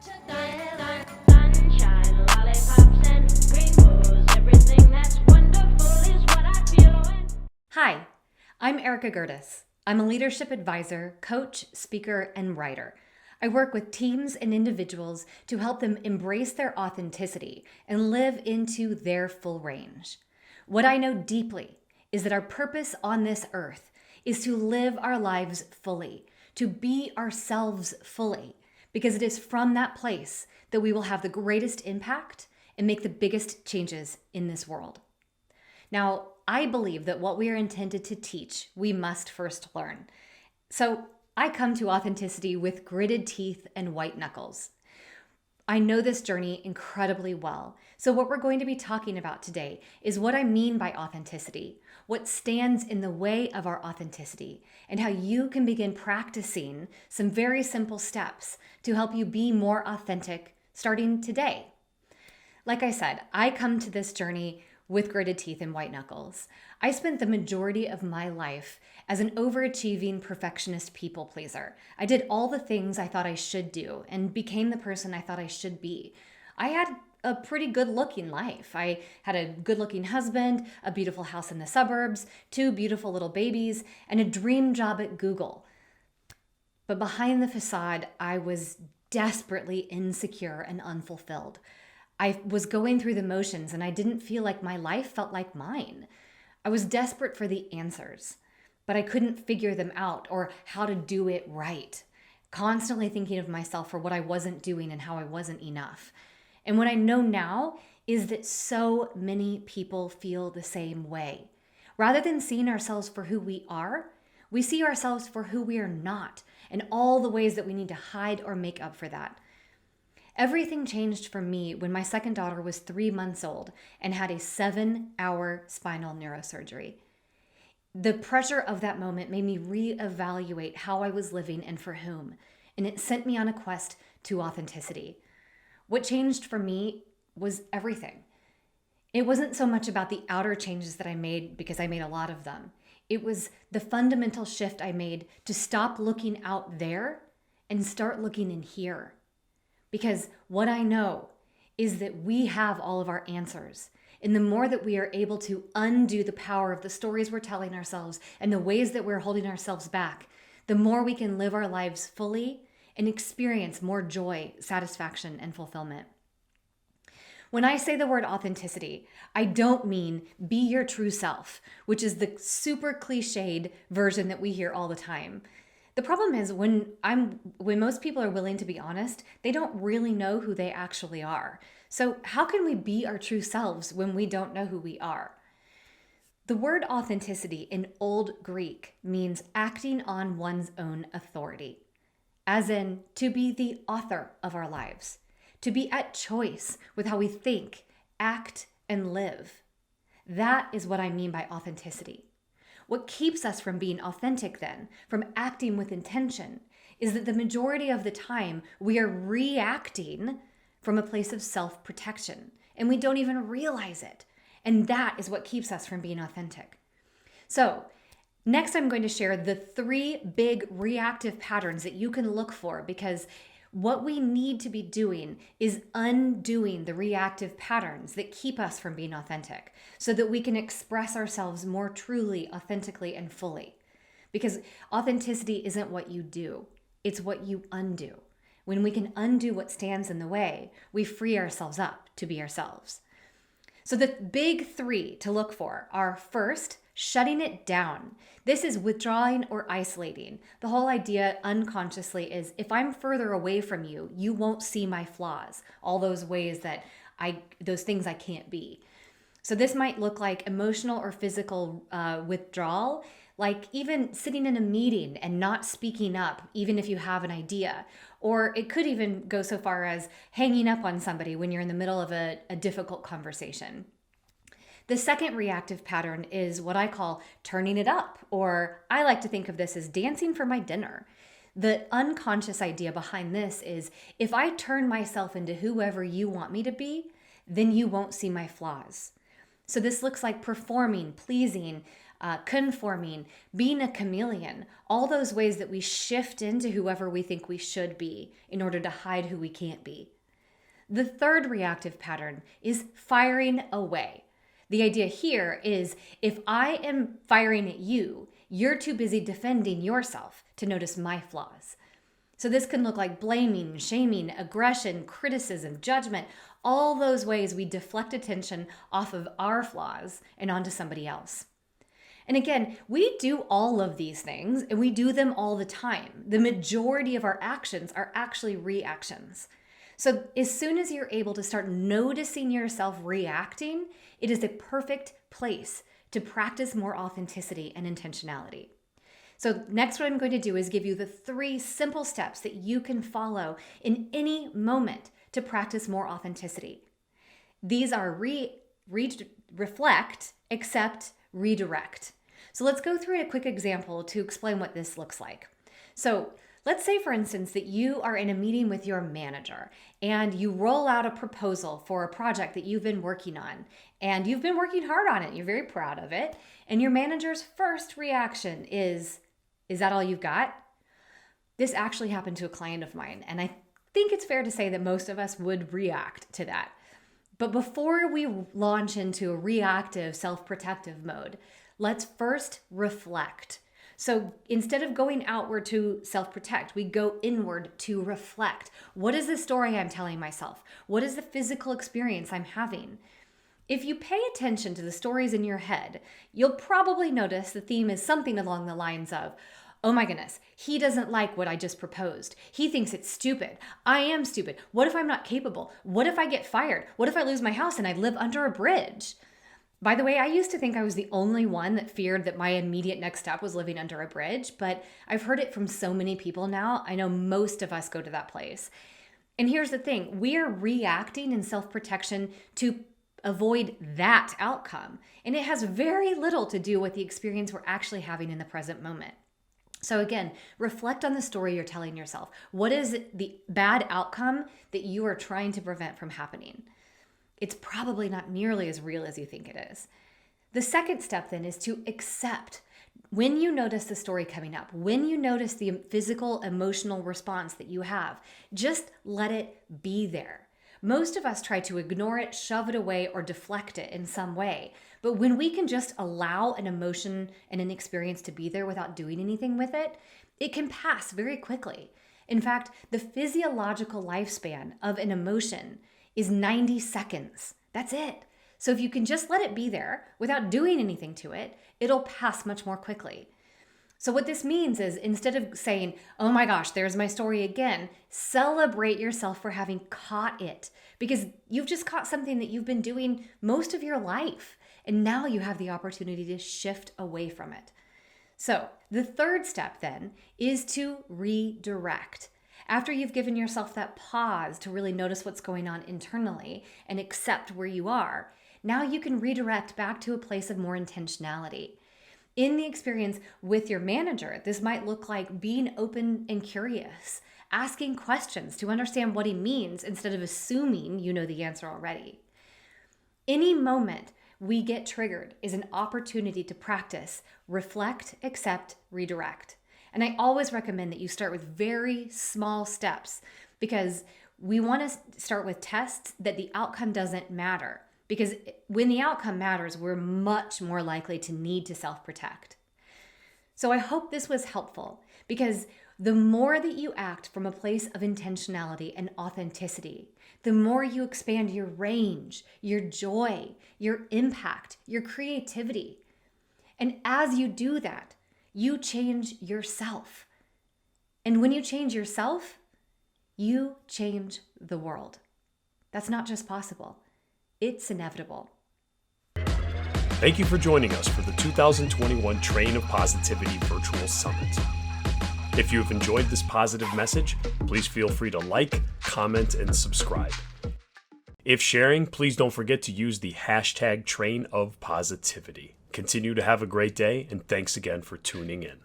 Sunshine, lollipops, and rainbows. Everything that's wonderful is what I feel when. Hi, I'm Erika Gerdes. I'm a leadership advisor, coach, speaker, and writer. I work with teams and individuals to help them embrace their authenticity and live into their full range. What I know deeply is that our purpose on this earth is to live our lives fully, to be ourselves fully, because it is from that place that we will have the greatest impact and make the biggest changes in this world. Now, I believe that what we are intended to teach, we must first learn. So I come to authenticity with gritted teeth and white knuckles. I know this journey incredibly well. So what we're going to be talking about today is what I mean by authenticity, what stands in the way of our authenticity, and how you can begin practicing some very simple steps to help you be more authentic starting today. Like I said, I come to this journey with gritted teeth and white knuckles. I spent the majority of my life as an overachieving perfectionist people pleaser. I did all the things I thought I should do and became the person I thought I should be. I had a pretty good looking life. I had a good looking husband, a beautiful house in the suburbs, 2 beautiful little babies, and a dream job at Google. But behind the facade, I was desperately insecure and unfulfilled. I was going through the motions and I didn't feel like my life felt like mine. I was desperate for the answers, but I couldn't figure them out or how to do it right. Constantly thinking of myself for what I wasn't doing and how I wasn't enough. And what I know now is that so many people feel the same way. Rather than seeing ourselves for who we are, we see ourselves for who we are not and all the ways that we need to hide or make up for that. Everything changed for me when my second daughter was 3 months old and had a 7-hour spinal neurosurgery. The pressure of that moment made me reevaluate how I was living and for whom, and it sent me on a quest to authenticity. What changed for me was everything. It wasn't so much about the outer changes that I made, because I made a lot of them. It was the fundamental shift I made to stop looking out there and start looking in here. Because what I know is that we have all of our answers. And the more that we are able to undo the power of the stories we're telling ourselves and the ways that we're holding ourselves back, the more we can live our lives fully and experience more joy, satisfaction, and fulfillment. When I say the word authenticity, I don't mean be your true self, which is the super cliched version that we hear all the time. The problem is when most people are willing to be honest, they don't really know who they actually are. So how can we be our true selves when we don't know who we are? The word authenticity in Old Greek means acting on one's own authority, as in to be the author of our lives, to be at choice with how we think, act, and live. That is what I mean by authenticity. What keeps us from being authentic then, from acting with intention, is that the majority of the time we are reacting from a place of self-protection, and we don't even realize it. And that is what keeps us from being authentic. So, next I'm going to share the 3 big reactive patterns that you can look for, because what we need to be doing is undoing the reactive patterns that keep us from being authentic so that we can express ourselves more truly, authentically, and fully. Because authenticity isn't what you do, it's what you undo. When we can undo what stands in the way, we free ourselves up to be ourselves. So the big 3 to look for are, first, shutting it down. This is withdrawing or isolating. The whole idea unconsciously is if I'm further away from you, you won't see my flaws, all those ways that those things I can't be. So this might look like emotional or physical withdrawal, like even sitting in a meeting and not speaking up, even if you have an idea. Or it could even go so far as hanging up on somebody when you're in the middle of a difficult conversation. The second reactive pattern is what I call turning it up, or I like to think of this as dancing for my dinner. The unconscious idea behind this is if I turn myself into whoever you want me to be, then you won't see my flaws. So this looks like performing, pleasing, conforming, being a chameleon, all those ways that we shift into whoever we think we should be in order to hide who we can't be. The third reactive pattern is firing away. The idea here is if I am firing at you, you're too busy defending yourself to notice my flaws. So this can look like blaming, shaming, aggression, criticism, judgment, all those ways we deflect attention off of our flaws and onto somebody else. And again, we do all of these things and we do them all the time. The majority of our actions are actually reactions. So as soon as you're able to start noticing yourself reacting, it is a perfect place to practice more authenticity and intentionality. So next, what I'm going to do is give you the 3 simple steps that you can follow in any moment to practice more authenticity. These are reflect, accept, redirect. So let's go through a quick example to explain what this looks like. So let's say, for instance, that you are in a meeting with your manager and you roll out a proposal for a project that you've been working on and you've been working hard on it. You're very proud of it. And your manager's first reaction is that all you've got? This actually happened to a client of mine. And I think it's fair to say that most of us would react to that. But before we launch into a reactive, self-protective mode, let's first reflect. So instead of going outward to self-protect, we go inward to reflect. What is the story I'm telling myself? What is the physical experience I'm having? If you pay attention to the stories in your head, you'll probably notice the theme is something along the lines of, oh my goodness, he doesn't like what I just proposed. He thinks it's stupid. I am stupid. What if I'm not capable? What if I get fired? What if I lose my house and I live under a bridge? By the way, I used to think I was the only one that feared that my immediate next step was living under a bridge, but I've heard it from so many people now. I know most of us go to that place. And here's the thing, we are reacting in self-protection to avoid that outcome. And it has very little to do with the experience we're actually having in the present moment. So again, reflect on the story you're telling yourself. What is the bad outcome that you are trying to prevent from happening? It's probably not nearly as real as you think it is. The second step then is to accept. When you notice the story coming up, when you notice the physical, emotional response that you have, just let it be there. Most of us try to ignore it, shove it away, or deflect it in some way. But when we can just allow an emotion and an experience to be there without doing anything with it, it can pass very quickly. In fact, the physiological lifespan of an emotion is 90 seconds. That's it. So if you can just let it be there without doing anything to it, it'll pass much more quickly. So what this means is instead of saying, oh my gosh, there's my story again, celebrate yourself for having caught it because you've just caught something that you've been doing most of your life. And now you have the opportunity to shift away from it. So the third step then is to redirect. After you've given yourself that pause to really notice what's going on internally and accept where you are, now you can redirect back to a place of more intentionality. In the experience with your manager, this might look like being open and curious, asking questions to understand what he means instead of assuming you know the answer already. Any moment we get triggered is an opportunity to practice, reflect, accept, redirect. And I always recommend that you start with very small steps because we want to start with tests that the outcome doesn't matter. Because when the outcome matters, we're much more likely to need to self-protect. So I hope this was helpful because the more that you act from a place of intentionality and authenticity, the more you expand your range, your joy, your impact, your creativity. And as you do that, you change yourself. And when you change yourself, you change the world. That's not just possible. It's inevitable. Thank you for joining us for the 2021 Train of Positivity Virtual Summit. If you have enjoyed this positive message, please feel free to like, comment, and subscribe. If sharing, please don't forget to use the hashtag Train of Positivity. Continue to have a great day, and thanks again for tuning in.